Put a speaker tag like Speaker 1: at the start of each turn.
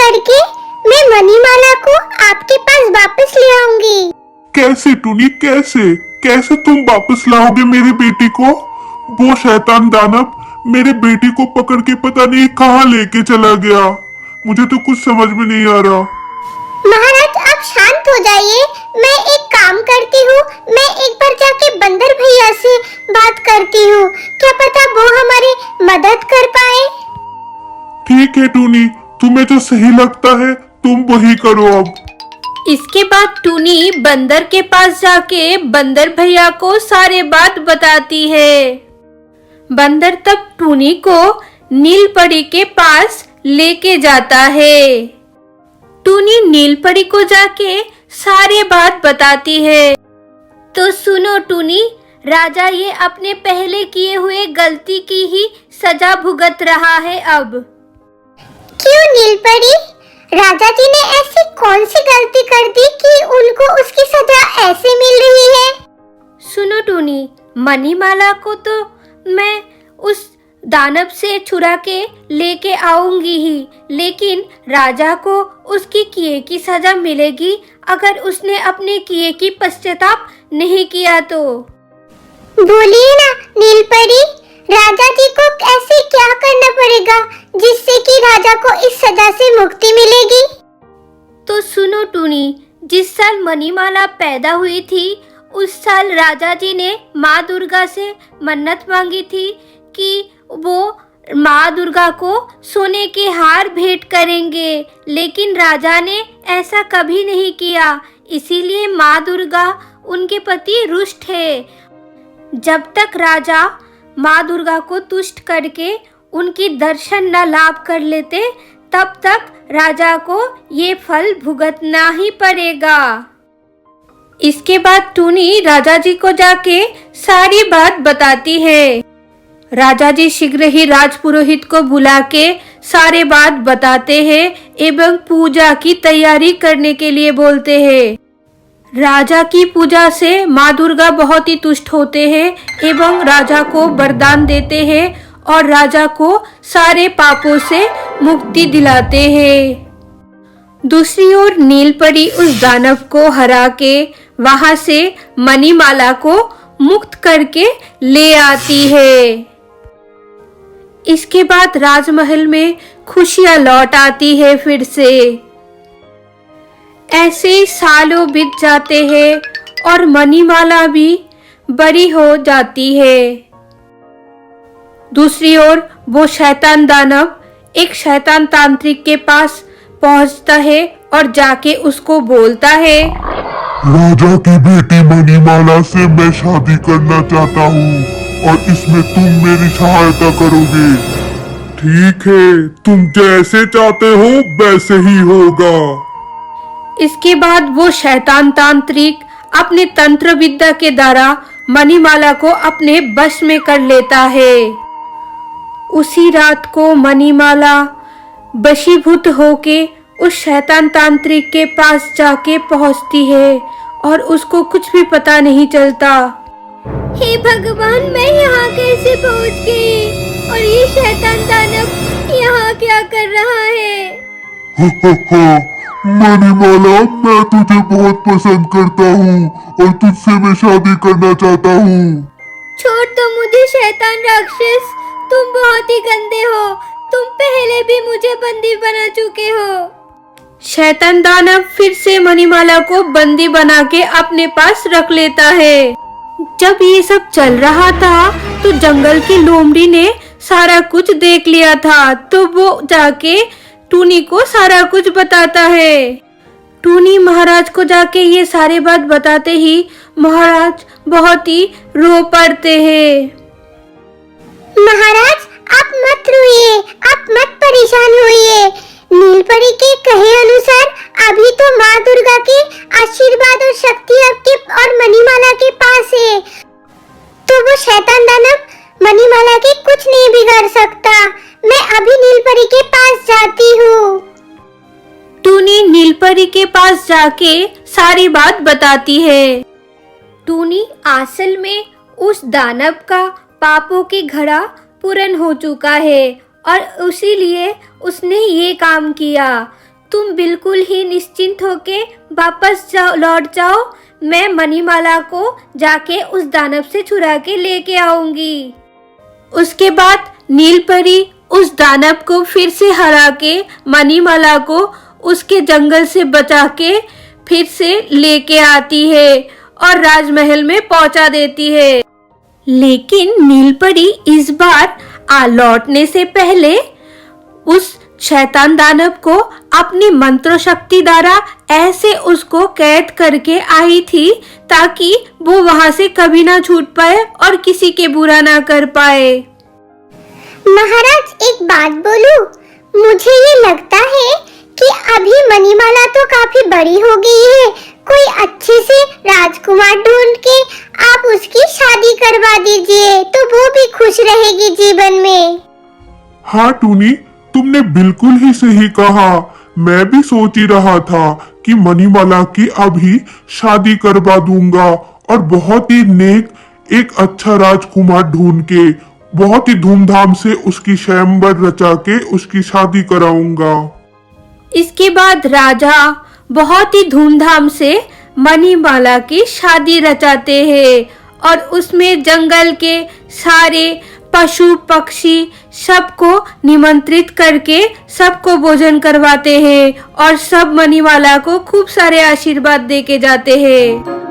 Speaker 1: करके मैं मणिमाला को आपके पास वापस ले आऊंगी।
Speaker 2: कैसे टूनी, कैसे कैसे तुम वापस लाओगे मेरी बेटी को? वो शैतान दानव मेरे बेटी को पकड़ के पता नहीं कहाँ लेके चला गया। मुझे तो कुछ समझ में नहीं आ रहा।
Speaker 1: महाराज आप शांत हो जाइए, मैं एक काम करती हूँ, मैं एक बार जाके बंदर भैया से बात करती हूँ, क्या पता वो हमारी मदद कर पाए।
Speaker 2: ठीक है टूनी, तुम्हें जो सही लगता है तुम वही करो अब।
Speaker 3: इसके बाद टूनी बंदर के पास जाके बंदर भैया को सारे बात बताती है। बंदर तब टूनी को नीलपरी के पास लेके जाता है। टूनी नीलपरी को जाके सारे बात बताती है। तो सुनो टूनी, राजा ये अपने पहले किए हुए गलती की ही सजा भुगत रहा है अब।
Speaker 1: क्यों नीलपरी, राजा जी ने ऐसी कौन सी गलती कर दी कि उनको उसकी सजा ऐसे मिल रही है?
Speaker 3: सुनो टूनी, मणिमाला को तो मैं उस दानव से छुड़ा के लेके आऊंगी ही, लेकिन राजा को उसकी किए की सजा मिलेगी अगर उसने अपने किए की पश्चाताप नहीं किया तो।
Speaker 1: बोलिए ना नीलपरी, राजा जी को ऐसे क्या करना पड़ेगा जिससे कि राजा को इस सजा से मुक्ति मिलेगी?
Speaker 3: तो सुनो टूनी, जिस साल मणिमाला पैदा हुई थी उस साल राजा जी ने माँ दुर्गा से मन्नत मांगी थी कि वो माँ दुर्गा को सोने के हार भेंट करेंगे, लेकिन राजा ने ऐसा कभी नहीं किया, इसीलिए माँ दुर्गा उनके प्रति रुष्ट है। जब तक राजा माँ दुर्गा को तुष्ट करके उनकी दर्शन न लाभ कर लेते तब तक राजा को ये फल भुगतना ही पड़ेगा। इसके बाद टूनी राजा जी को जाके सारी बात बताती है। राजा जी शीघ्र ही राजपुरोहित को बुला के सारे बात बताते हैं एवं पूजा की तैयारी करने के लिए बोलते हैं। राजा की पूजा से माँ दुर्गा बहुत ही तुष्ट होते हैं एवं राजा को वरदान देते हैं और राजा को सारे पापों से मुक्ति दिलाते हैं। दूसरी ओर नीलपरी उस दानव को हरा के वहां से मणिमाला को मुक्त करके ले आती है। इसके बाद राजमहल में खुशियां लौट आती है फिर से। ऐसे सालों बीत जाते हैं और मणिमाला भी बड़ी हो जाती है। दूसरी ओर वो शैतान दानव एक शैतान तांत्रिक के पास पहुंचता है और जाके उसको बोलता है,
Speaker 2: राजा की बेटी मणिमाला से मैं शादी करना चाहता हूँ और इसमें तुम मेरी सहायता करोगे। ठीक है, तुम जैसे चाहते हो वैसे ही होगा।
Speaker 3: इसके बाद वो शैतान तांत्रिक अपने तंत्र विद्या के द्वारा मणिमाला को अपने वश में कर लेता है। उसी रात को मणिमाला वशीभूत होके उस शैतान तांत्रिक के पास जाके पहुंचती है और उसको कुछ भी पता नहीं चलता।
Speaker 1: हे भगवान, मैं यहाँ कैसे पहुँच गई और ये शैतान दानव यहाँ क्या कर रहा है?
Speaker 2: मणिमाला, मैं तुझे बहुत पसंद करता हूँ और तुझसे मैं शादी करना चाहता हूँ।
Speaker 1: छोड़ दो मुझे शैतान राक्षस, तुम बहुत ही गंदे हो, तुम पहले भी मुझे बंदी बना चुके हो।
Speaker 3: शैतान दानव फिर से मणिमाला को बंदी बना के अपने पास रख लेता है। जब ये सब चल रहा था तो जंगल की लोमड़ी ने सारा कुछ देख लिया था, तो वो जाके टूनी को सारा कुछ बताता है। टूनी महाराज को जाके ये सारे बात बताते ही महाराज बहुत ही रो पड़ते हैं।
Speaker 1: महाराज आप मत रोइए, आप मत परेशान होइए। नीलपरी के कहे अनुसार अभी तो माँ दुर्गा के आशीर्वाद और शक्ति आपके और मणिमाला के पास है, तो वो शैतान दानव मणिमाला के कुछ नहीं बिगाड़ सकता। मैं अभी नीलपरी के पास जाती हूँ।
Speaker 3: टूनी नीलपरी के पास जाके सारी बात बताती है। टूनी असल में उस दानव का पापों की घड़ा पूर्ण हो चुका है और इसीलिए उसने ये काम किया। तुम बिल्कुल ही निश्चिंत होके वापस लौट जाओ। मैं मणिमाला को जाके उस दानव से चुरा के लेके आऊंगी। उसके बाद नीलपरी उस दानव को फिर से हरा के मणिमाला को उसके जंगल से बचा के फिर से लेके आती है और राजमहल में पहुंचा देती है। लेकिन नीलपरी इस बार लौटने से पहले उस शैतान दानव को अपनी मंत्र शक्ति द्वारा ऐसे उसको कैद करके आई थी ताकि वो वहां से कभी ना छूट पाए और किसी के बुरा ना कर पाए।
Speaker 1: महाराज एक बात बोलूं, मुझे ये लगता है कि अभी मणिमाला तो काफी बड़ी हो गई है, कोई अच्छे से राजकुमार ढूंढ के आप उसकी शादी करवा दीजिए तो वो भी खुश रहेगी जीवन में।
Speaker 2: हाँ टूनी, तुमने बिल्कुल ही सही कहा। मैं भी सोच ही रहा था कि मणिमाला की अभी शादी करवा दूंगा और बहुत ही नेक एक अच्छा राजकुमार ढूंढ के बहुत ही धूमधाम से उसकी स्वयंवर रचा के उसकी शादी कराऊंगा।
Speaker 3: इसके बाद राजा बहुत ही धूमधाम से मणिमाला की शादी रचाते हैं और उसमें जंगल के सारे पशु पक्षी सबको निमंत्रित करके सबको भोजन करवाते हैं और सब मणिमाला को खूब सारे आशीर्वाद देके जाते हैं।